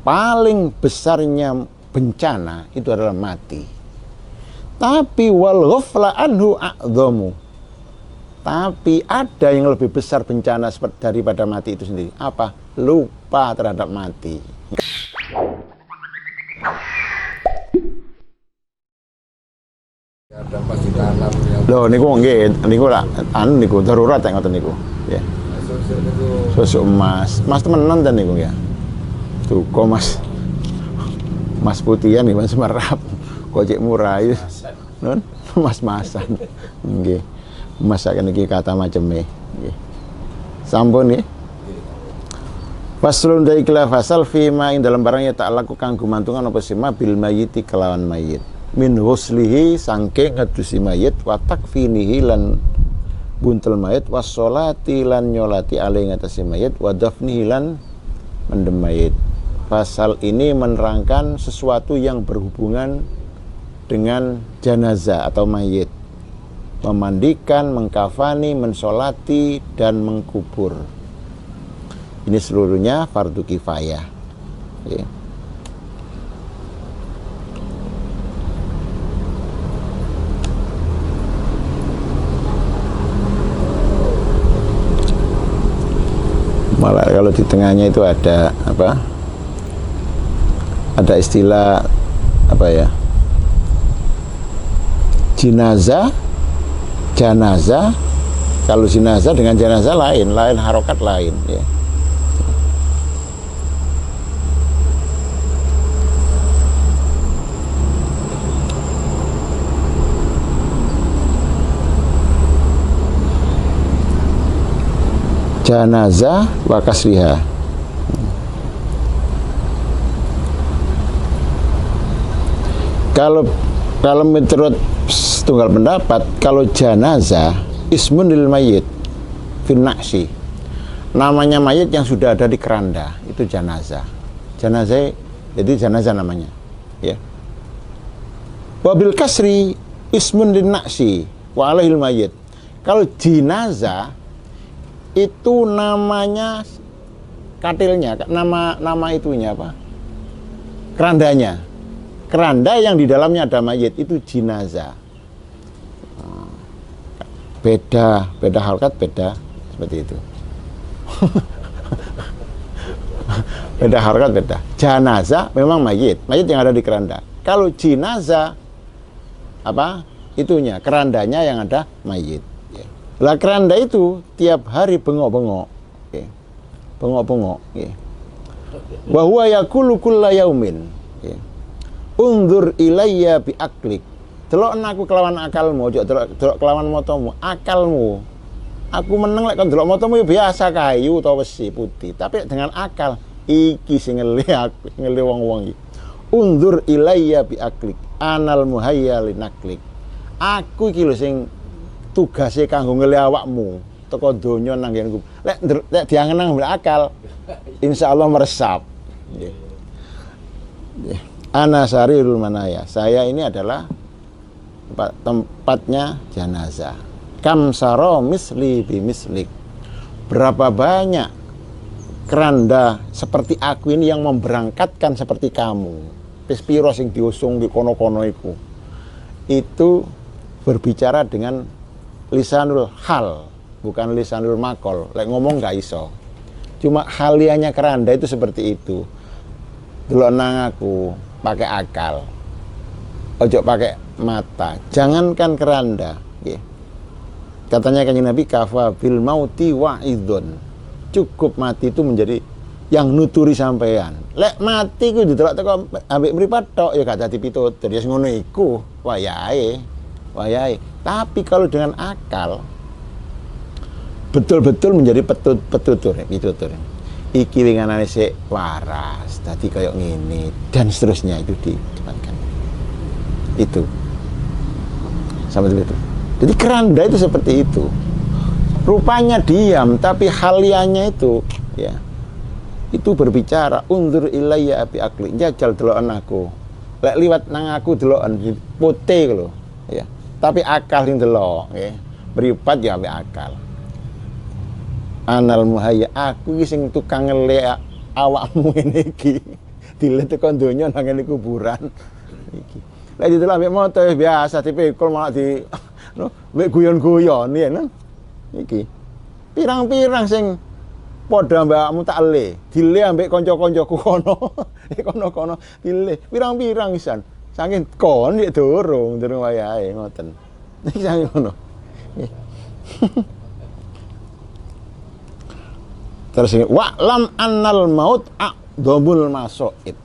paling besarnya bencana itu adalah mati. Tapi wal ghafla anhu a'dhamu. Tapi ada yang lebih besar bencana daripada mati itu sendiri. Apa? Lupa terhadap mati. Ada pasti tanam yang Loh niku nggih, niku lah anu niku darurat ya ngoten niku. Ya. Susu emas. Mas temenan ten niku ya. Duka Mas. Mas putihan nih Mas merap. Kok cek murah ya. Nun, mas-masan. Nggih. Masakan iki kata maceme. Nggih. Sampun nggih. Faslun daikla fasal fima ing dalam barang ya tak lakukan gumantungan apa sima bil mayyiti kelawan mayit. Min huslihi sangke ngadusi mayit wa takfinihi lan buntel mayit wa sholati lan nyolati alai ngatasi mayit wa dafnihi lan mendem mayit. Pasal ini menerangkan sesuatu yang berhubungan dengan jenazah atau mayit, memandikan, mengkafani, mensolati dan mengkubur. Ini seluruhnya fardu kifayah ya. Malah kalau di tengahnya itu ada apa? Ada istilah apa ya? Jenazah, janazah. Kalau jenazah dengan janazah lain harokat lain ya. Janazah wa kasriha. Kalau menurut tunggal pendapat, kalau janazah ismun lil mayyit fin naqsi. Namanya mayit yang sudah ada di keranda, itu janazah. Janazah jadi janazah namanya, ya. Wabil kasri ismun lin naqsi wa alaihil mayyit. Kalau jenazah itu namanya katilnya, nama itunya apa? Kerandanya. Keranda yang di dalamnya ada mayit itu jenazah. Beda harkat beda seperti itu. Beda harkat beda. Janazah memang mayit yang ada di keranda. Kalau jenazah apa? Itunya, kerandanya yang ada mayit. Lah keranda itu tiap hari bengok-bengok. Okay. Bengok-bengok. Okay. Wa huwa yaqulu kulla yaumin. Okay. Unzur ilayya bi aklik. Delok aku kelawan akalmu, ojo delok kelawan motomu, akalmu. Aku meneng lek kon delok motomu ya biasa kayu utawa besi putih, tapi dengan akal iki sing ngeli aku, ngeli wong-wong iki. Unzur ilayya bi aklik. Anal muhayya linaklik. Aku iki lho sing tugasnya kanggo ngeli awakmu teko donya nang nggenku. Lek diangen-angen akal, insyaallah meresap. Nggih. Nggih. Ana sarirul manaya. Saya ini adalah tempatnya jenazah. Kam saro misli bi mislik. Berapa banyak keranda seperti aku ini yang memberangkatkan seperti kamu. Wis pira sing diusung di kono-kono iku. Itu berbicara dengan lisanul hal, bukan lisanul makol. Lek ngomong gak iso. Cuma halianya keranda itu seperti itu. Delok nang aku pakai akal. Ojo pakai mata. Jangankan keranda, nggih. Katanya Kanjeng Nabi kafa bil mauti wa'idun. Cukup mati itu menjadi yang nuturi sampean. Lek mati ku didelok teko ambek mripat tok ya gak dadi pitutur. Ya ngono iku wayahe. Tapi kalau dengan akal betul-betul menjadi pitutur. Iki winganane sik waras, dadi kayak ngene dan seterusnya itu dijelaskan. Itu. Sama itu. Jadi keranda itu seperti itu. Rupanya diam tapi haliannya itu ya. Itu berbicara unzur ilayya bi akli. Jajal deloken aku. Lek liwat nang aku deloken putih lho, ya. Tapi akal sing delok nggih. Mripat ya ambek akal. Anal muhayya, aku iki sing tukang ngelek awakmu ngene iki. Dile tekan donya nang ngene kuburan. Iki. Lah ditelok ambek moto biasa dipikul malah di mbek guyon-guyon ya nang. Iki. Pirang-pirang sing padha mbakmu tak le, dile ambek kanca-kancaku kono. Kono-kono dile. Pirang-pirang pisan. Saking kon nek durung wayahe ngoten. Iki saking ngono. Terus ini wa'lam annal maut a'dhamul masoib.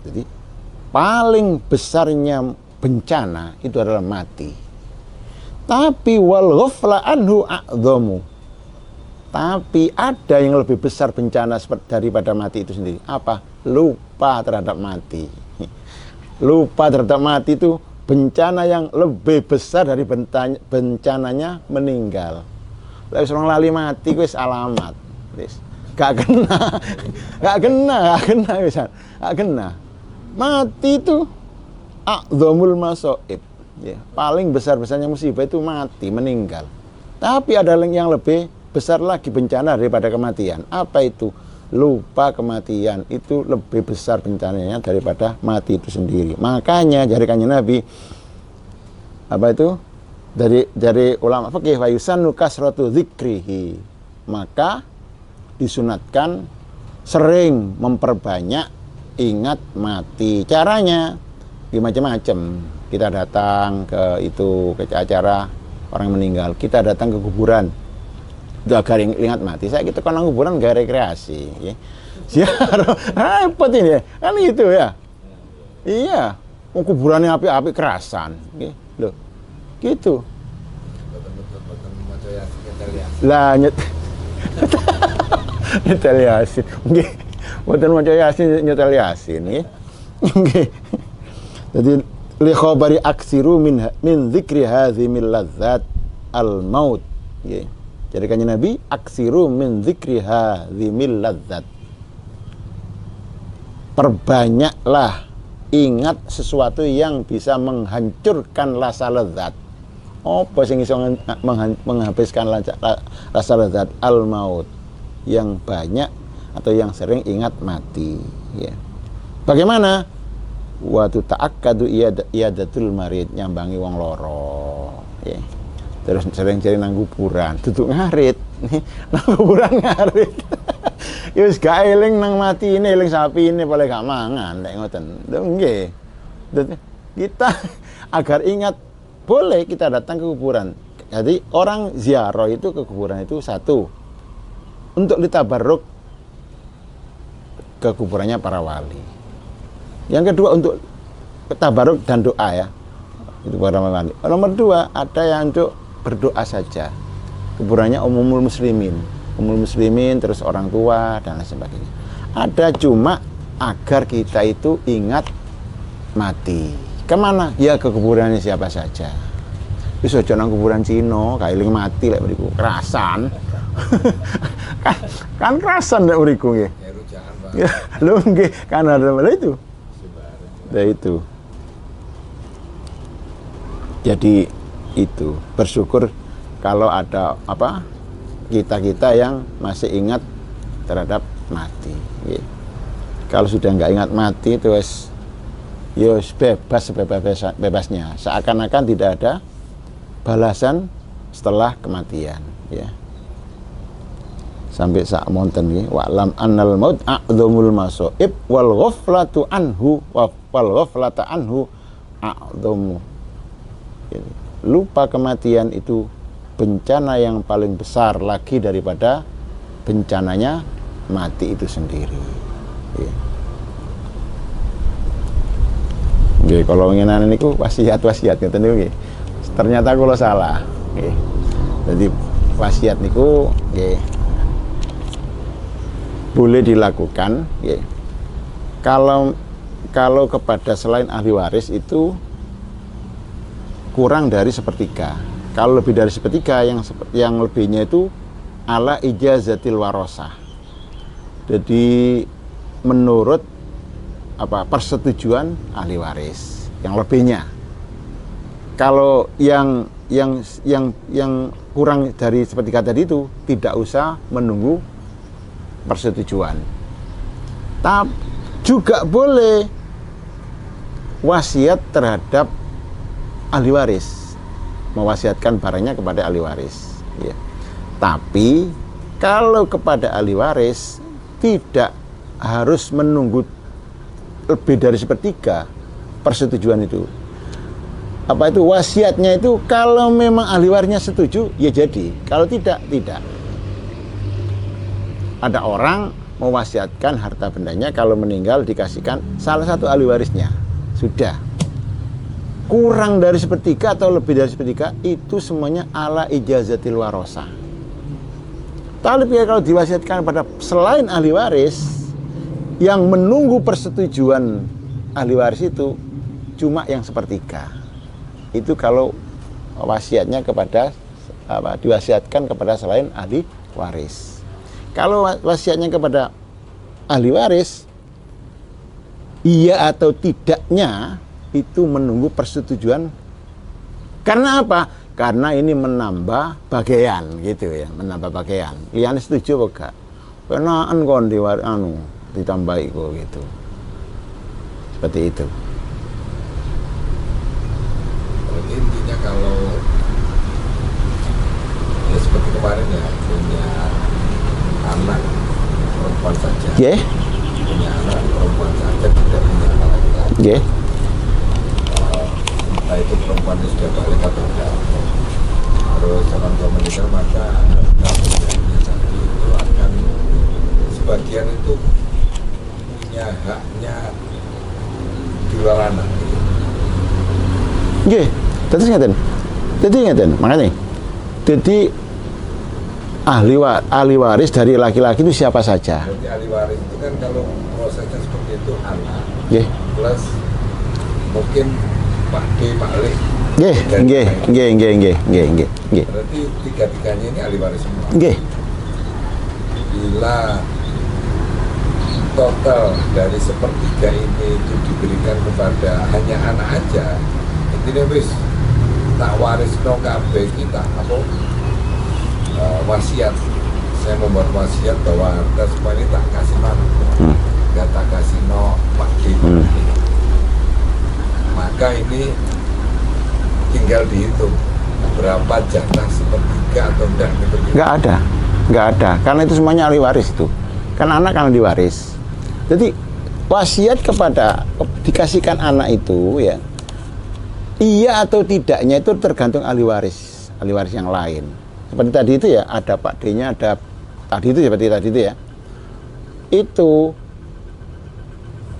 Jadi paling besarnya bencana itu adalah mati. Tapi wal ghafla anhu a'dhamu. Tapi ada yang lebih besar bencana daripada mati itu sendiri. Apa? Lupa terhadap mati. Lupa terhadap mati itu bencana yang lebih besar dari bencananya meninggal. Lek orang lali mati wis alamat. Wis gak kena wisan. Gak kena. Mati itu a'dhamul masoib. Ya, paling besar-besarnya musibah itu mati, meninggal. Tapi ada yang lebih besar lagi bencana daripada kematian. Apa itu? Lupa kematian. Itu lebih besar bencananya daripada mati itu sendiri. Makanya dari Kanjeng Nabi apa itu? Dari ulama fikih wa yusannu kasratu dzikrihi. Maka disunatkan sering memperbanyak ingat mati. Caranya macam-macam. Kita datang ke acara orang meninggal. Kita datang ke kuburan. Itu agar ingat mati. Saya kita kan kuburan gak rekreasi. Ya. Ziarah repot ini ya. Kan gitu ya. Iya. Kuburannya api-api kerasan. Loh. Gitu. Lah nyetel Yasin. Nggih. Mboten maca Yasin nyetel Yasin nggih. Nggih. Jadi li khabari aksiru min dzikri hadzimil ladzat al maut. Nggih. Jadi Kanjeng Nabi aksiru min dzikri hadzimil ladzat. Perbanyaklah ingat sesuatu yang bisa menghancurkan rasa lezat. Apa sing iso menghabiskan rasa lezat al maut? Yang banyak atau yang sering ingat mati ya. Bagaimana? Waktu ta'akkadu iyadatul marid, nyambangi wong loro ya. Terus sering cari nang kuburan, duduk ngarit. Nang kuburan ngarit. Ya wis gak eling nang mati ini, eling sapi ini boleh gak mangan nek ngoten. Nggih. Kita agar ingat boleh kita datang ke kuburan. Jadi orang ziarah itu ke kuburan itu satu untuk ditabarruk ke kuburannya para wali. Yang kedua untuk tabarruk dan doa ya. Itu para wali. Nomor dua ada yang untuk berdoa saja. Kuburannya umumul muslimin. Umumul muslimin terus orang tua dan lain sebagainya. Ada cuma agar kita itu ingat mati. Kemana? Ya ke kuburannya siapa saja. Bisa aja nang kuburan Cina, kailing mati lek mriku. Kerasan. kan kerasan nek mriku nggih. Ya, lho nggih, kan ada itu. Nah, itu. Jadi itu bersyukur kalau ada apa kita yang masih ingat terhadap mati. Ya. Kalau sudah nggak ingat mati terus ya bebasnya. Seakan-akan tidak ada balasan setelah kematian. Ya. Sampai sak monten nggih wa'lam annal maut a'dhamul masoib wal ghaflatu anhu wal ghaflata anhu a'dhamu. Lupa kematian itu bencana yang paling besar lagi daripada bencananya mati itu sendiri. Ya. Nggih, kalau ngenan niku wasiat-wasiat ngeten niku nggih. Ternyata kula salah. Nggih. Jadi wasiat niku nggih boleh dilakukan ya. Kalau kepada selain ahli waris itu kurang dari sepertiga. Kalau lebih dari sepertiga yang lebihnya itu ala ijazatil warosah. Jadi menurut persetujuan ahli waris yang lebihnya. Kalau yang kurang dari sepertiga tadi itu tidak usah menunggu persetujuan. Juga boleh wasiat terhadap ahli waris, mewasiatkan barangnya kepada ahli waris, ya. Tapi kalau kepada ahli waris tidak harus menunggu lebih dari sepertiga persetujuan itu. Apa itu wasiatnya itu, kalau memang ahli warisnya setuju ya jadi, kalau tidak, tidak. Ada orang mewasiatkan harta bendanya kalau meninggal dikasihkan salah satu ahli warisnya, sudah. Kurang dari sepertiga atau lebih dari sepertiga itu semuanya ala ijazatil warosah. Tapi kalau diwasiatkan pada selain ahli waris, yang menunggu persetujuan ahli waris itu cuma yang sepertiga. Itu kalau wasiatnya kepada diwasiatkan kepada selain ahli waris. Kalau wasiatnya kepada ahli waris, iya atau tidaknya itu menunggu persetujuan. Karena apa? Karena ini menambah bagian gitu ya, menambah bagian. Liane setuju apa enggak? Kenaan kon ditambahi kok gitu. Seperti itu. Berarti intinya kalau ya seperti kemarin ya, punya anak perempuan saja. Yeah. Punya anak perempuan saja, tidak punya anak laki-laki. Yeah. Entah itu perempuan yang sudah balik atau tidak, terus orang tua meninggal, maka harta bendanya tadi itu akan sebagian itu punya haknya di luar anak. Nggih, terus ngeten. Jadi ngeten, makanya. Jadi ahli waris dari laki-laki itu siapa saja? Jadi ahli waris itu kan kalau prosesnya seperti itu anak, Nggih. plus mungkin Pak D, Pak L. Nggih. Berarti tiga-tiganya ini ahli waris semua. Nggih. Bila total dari sepertiga ini itu diberikan kepada hanya anak aja, intinya wis tak waris no kabeh kita apa wasiat, saya membuat wasiat bahwa harta semua ini tak kasih mana, nggak tak kasih no Pak D, maka ini tinggal dihitung berapa jatah sepertiga atau enggak gitu. Nggak ada, karena itu semuanya ahli waris itu. Kan anak kan diwaris. Jadi wasiat kepada dikasihkan anak itu ya, iya atau tidaknya itu tergantung ahli waris yang lain. Seperti tadi itu ya, ada Pak D-nya, ada tadi itu seperti tadi itu ya. Itu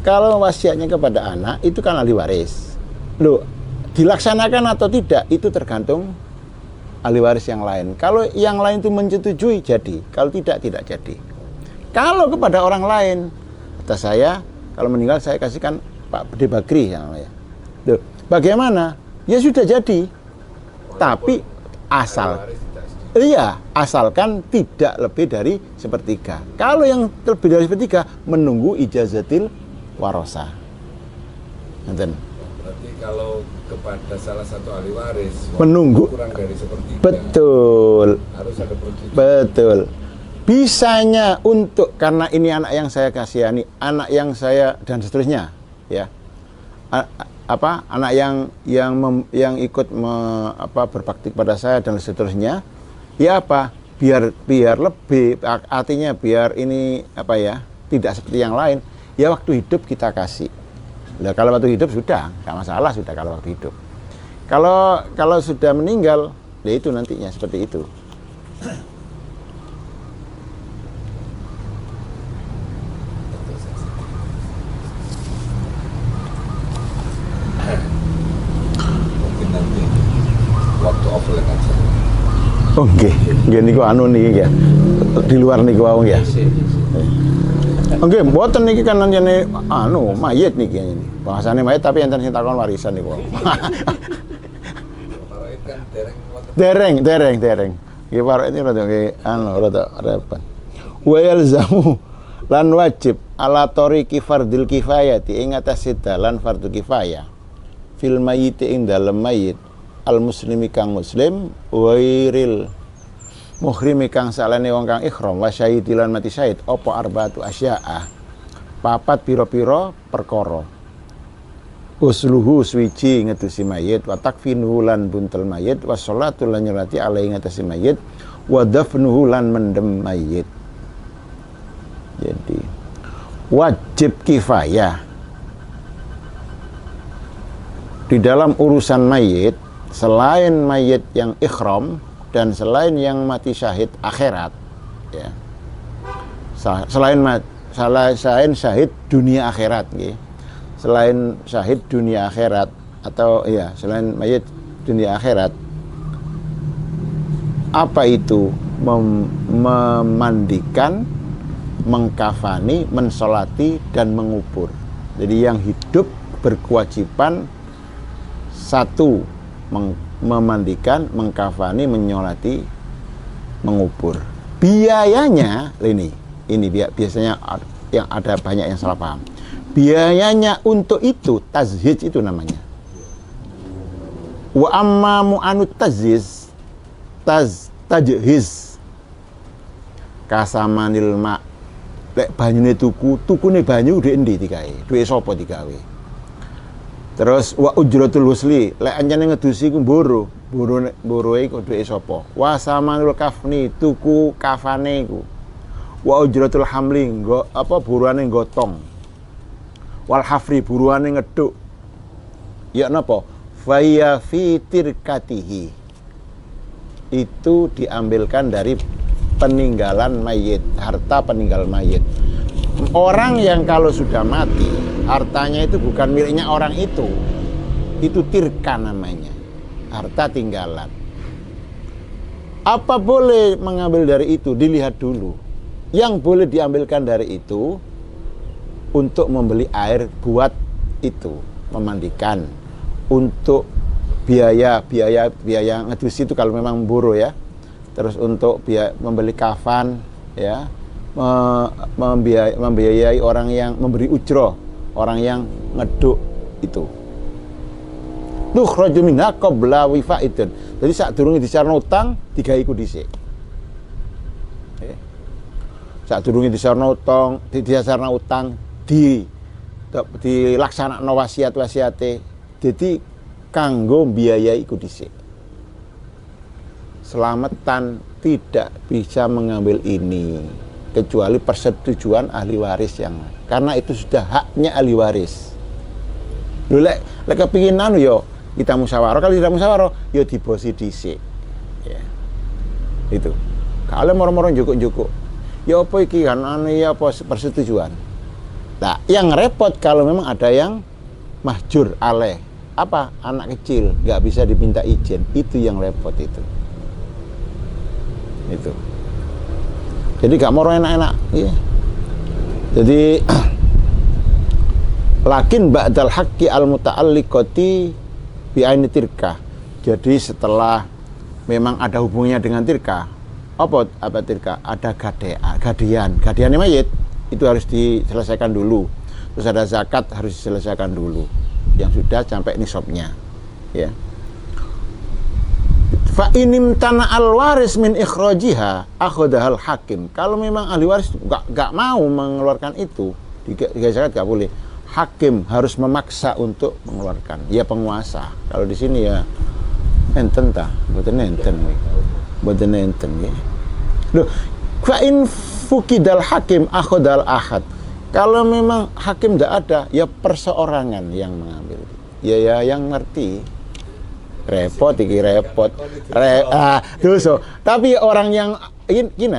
kalau wasiatnya kepada anak itu kan ahli waris. Loh, dilaksanakan atau tidak itu tergantung ahli waris yang lain. Kalau yang lain itu menyetujui jadi, kalau tidak jadi. Kalau kepada orang lain, kata saya, kalau meninggal saya kasihkan Pak D Bagri yang namanya. Loh, bagaimana? Ya sudah jadi. Tapi asalkan tidak lebih dari sepertiga. Kalau yang lebih dari sepertiga menunggu ijazatil warosah. Nanti. Berarti kalau kepada salah satu ahli waris menunggu kurang dari sepertiga. Betul. Harus ada persetujuan. Betul. Bisanya untuk karena ini anak yang saya kasihani, anak yang saya dan seterusnya, ya. Anak yang ikut berbakti kepada saya dan seterusnya, ya biar lebih, artinya biar ini tidak seperti yang lain, ya waktu hidup kita kasih. Nah, kalau waktu hidup sudah nggak masalah, sudah kalau waktu hidup. Kalau sudah meninggal, ya itu nantinya seperti itu. Mungkin nanti waktu offline aja. Oh nggih niku anu niki ya. Di luar niku wau ya. Oke, mboten niki kan anjene mayit niki ini. Bahasane mayit tapi enten sing takon warisan niku. Kalau itu kan Dereng. Nggih parek ini rada repot. Wa yalzamu lan wajib ala tariqi fardil kifayati ing atase dalan fardhu kifayah. Fil mayyiti ing dalem mayit al muslimi kang muslim wairil muhrimi kang salane wong kang ihram wa syahid lan mati syahid apa arba'atu asya'a papat piro-piro perkara. Usluhu swiji ngedusi mayit, wa takfinuhu lan buntel mayit, wa sholatu lan nyolati alaihi ngatasi mayit, wa dafnuhu lan mendem mayit. Jadi wajib kifayah di dalam urusan mayit, selain mayit yang ikhram dan selain yang mati syahid akhirat, ya. Selain syahid dunia akhirat, gitu. Selain syahid dunia akhirat atau ya selain mayit dunia akhirat, apa itu? Memandikan, mengkafani, mensolati dan mengubur. Jadi yang hidup berkewajiban satu, memandikan, mengkafani, menyolati, mengubur. Biayanya ini biasanya yang ada banyak yang salah paham. Biayanya untuk itu tazhij itu namanya. Wa amma mu'anut tajhiz kasamanil ma. Lek banyune tukune banyu dhuwit endi digawe? Dhuwit sapa digawe? Terus wa ujratul husli, lek anjane ngedusi ku mboro iku dhuwit sapa? Wa samanul kafni, tuku kafane iku. Wa ujratul hamli, buruane gotong. Wal hafri, buruane ngeduk. Ya napa? Faya fi tirkatihi. Itu diambilkan dari peninggalan mayit, harta peninggal mayit. Orang yang kalau sudah mati, hartanya itu bukan miliknya orang itu tirka namanya, harta tinggalan. Apa boleh mengambil dari itu? Dilihat dulu. Yang boleh diambilkan dari itu untuk membeli air buat itu, memandikan, untuk biaya ngedus itu kalau memang buru ya. Terus untuk membeli kafan ya, membiayai orang yang memberi ujroh, orang yang ngeduk itu. Tukhraju minha qabla wifaidin. Jadi sak durunge disarno utang digawe iku dhisik. Sak durunge disarno utang dilaksanakan wasiat-wasiate, jadi kanggo biayai iku dhisik. Selamatan tidak bisa mengambil ini kecuali persetujuan ahli waris karena itu sudah haknya ahli waris. Lho lek kepingin yo kita musyawarah, kalau tidak musyawarah yo dibosi dhisik. Ya. Itu. Kalau moro-moro njukuk-njukuk. Ya apa iki kan ya apa persetujuan. Nah, yang repot kalau memang ada yang mahjur aleh, apa anak kecil nggak bisa diminta izin, itu yang repot itu. Jadi gak mau enak-enak, ya. Jadi lakin ba'dal haqqi al muta'alliqati bi aini tirkah. Jadi setelah memang ada hubungannya dengan tirkah, apa tirkah? Ada gadian mayit. Itu harus diselesaikan dulu. Terus ada zakat harus diselesaikan dulu yang sudah sampai nisabnya, ya. Fa inim tanah al waris min ikhrajiha akhadahal hakim. Kalau memang ahli waris enggak mau mengeluarkan itu, di zakat enggak boleh. Hakim harus memaksa untuk mengeluarkan. Ya penguasa. Kalau di sini ya enten tah, mboten enten ya. Loh, fa in fukidal hakim akhadal ahad. Kalau memang hakim tidak ada, ya perseorangan yang mengambil. Ya yang ngerti. Repot. Tapi orang yang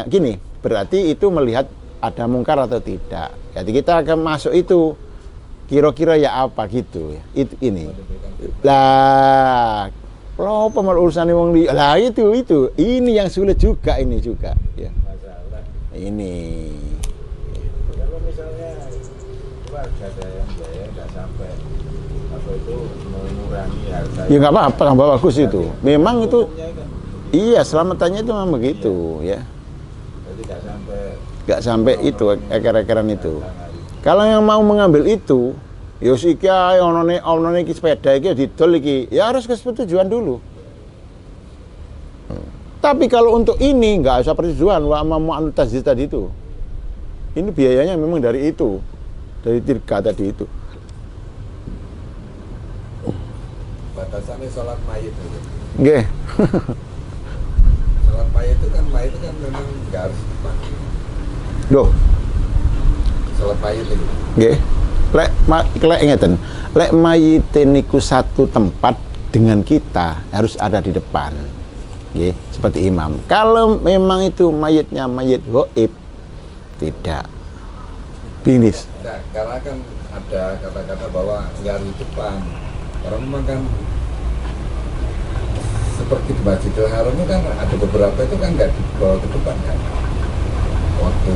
gini, berarti itu melihat ada mungkar atau tidak. Jadi kita akan masuk itu kira-kira ya apa gitu ya. Ini. Lah, kalau urusan wong lah itu. Ini yang sulit juga ya. Ini. Kalau misalnya keluarga ada yang biaya nggak sampai apa itu mengurangi harga. Ya nggak apa-apa, nggak bagus itu. Memang itu, iya selamatannya itu memang begitu ya. Jadi nggak sampai itu eker-ekeran itu. Kalau yang mau mengambil itu, ya iki ono iki sepeda iki didol iki, ya harus kesetujuan dulu. Tapi kalau untuk ini nggak usah persetujuan, wa amma mu'anutazis tadi itu. Ini biayanya memang dari itu. dari 3 tadi itu. Batasannya sholat mayit itu. Nggih. Sholat mayit itu kan memang nggak harus di depan. Loh, Sholat mayit itu. nggih. Lek ngeten. Lek mayit niku satu tempat dengan kita harus ada di depan. Nggih, seperti imam. Kalau memang itu mayitnya mayit gaib, tidak. Finish. Nah, karena kan ada kata-kata bahwa nggak harus di depan. Orang memang kan seperti di Masjidil Haram itu kan ada beberapa itu kan nggak dibawa ke depan kan waktu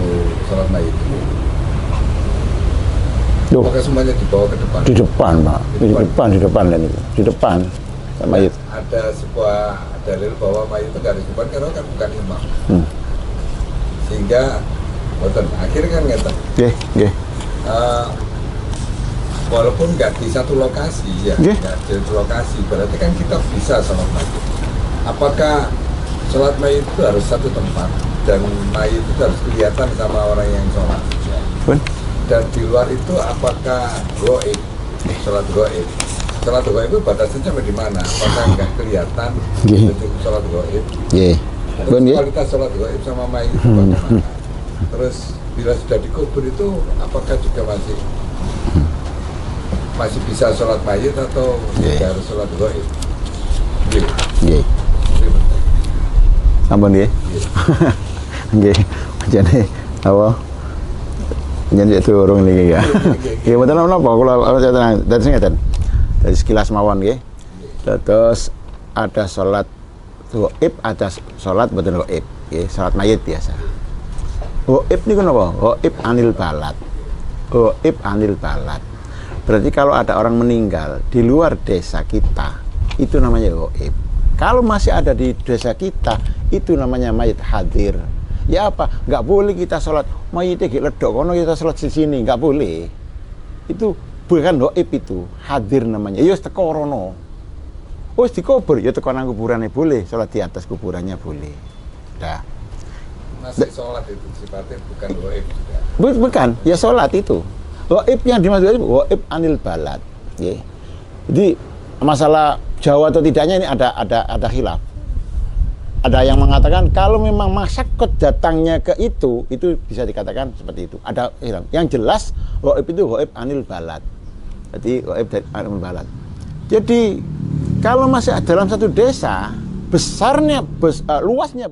sholat mayit itu. Loh, Apakah semuanya dibawa ke depan? di depan, Pak. Di depan dan itu. Di depan mayit. Ada sebuah dalil bahwa mayit itu nggak harus di depan karena kan bukan imam. Sehingga akhirnya kan ngeten. Nggih, nggih. Walaupun nggak di satu lokasi ya, Nggih. nggak di satu lokasi, berarti kan kita bisa sholat mayit. Apakah sholat mayit itu harus satu tempat dan mayit itu harus kelihatan sama orang yang sholat? Ya. Pun. Dan di luar itu apakah goib, sholat goib? Sholat goib itu batasnya sampai di mana? Apakah nggak kelihatan Nggih. untuk sholat goib? Nggih. Terus Pun nggih. kualitas sholat goib sama mayit itu bagaimana? Terus bila sudah dikubur itu apakah juga masih bisa sholat mayit atau tidak harus sholat goib? Nggih. Nggih. Nggih, betul. Sampun nggih. Nggih. Nggih. Jane apa? Nyanyi turun niki ya. Nggih mboten napa kula tenang. Dadi sing ngeten. Dari sekilas mawon nggih. Terus ada salat gaib, ada salat mboten gaib, nggih, salat mayit biasa. Gaib niku napa? Gaib anil balad. Gaib anil balad. Berarti kalau ada orang meninggal di luar desa kita, itu namanya gaib. Kalau masih ada di desa kita, itu namanya mayit hadir. Ya apa? Nggak boleh kita sholat mayitnya gak ledok, kono kita sholat di sini, nggak boleh. Itu bukan gaib itu, hadir namanya. Ya teko rono. Wis dikubur, ya teko nang kuburannya boleh, sholat di atas kuburannya boleh. Dah. Masih sholat itu sifatnya bukan goib juga. Bukan, ya sholat itu. Gaib yang dimaksud gaib anil balad. Nggih. Jadi masalah Jawa atau tidaknya ini ada khilaf. Ada yang mengatakan kalau memang masyarakat datangnya ke itu bisa dikatakan seperti itu. Ada khilaf. Yang jelas gaib itu gaib anil balad. Jadi gaib dari anil balad. Jadi kalau masih dalam satu desa, luasnya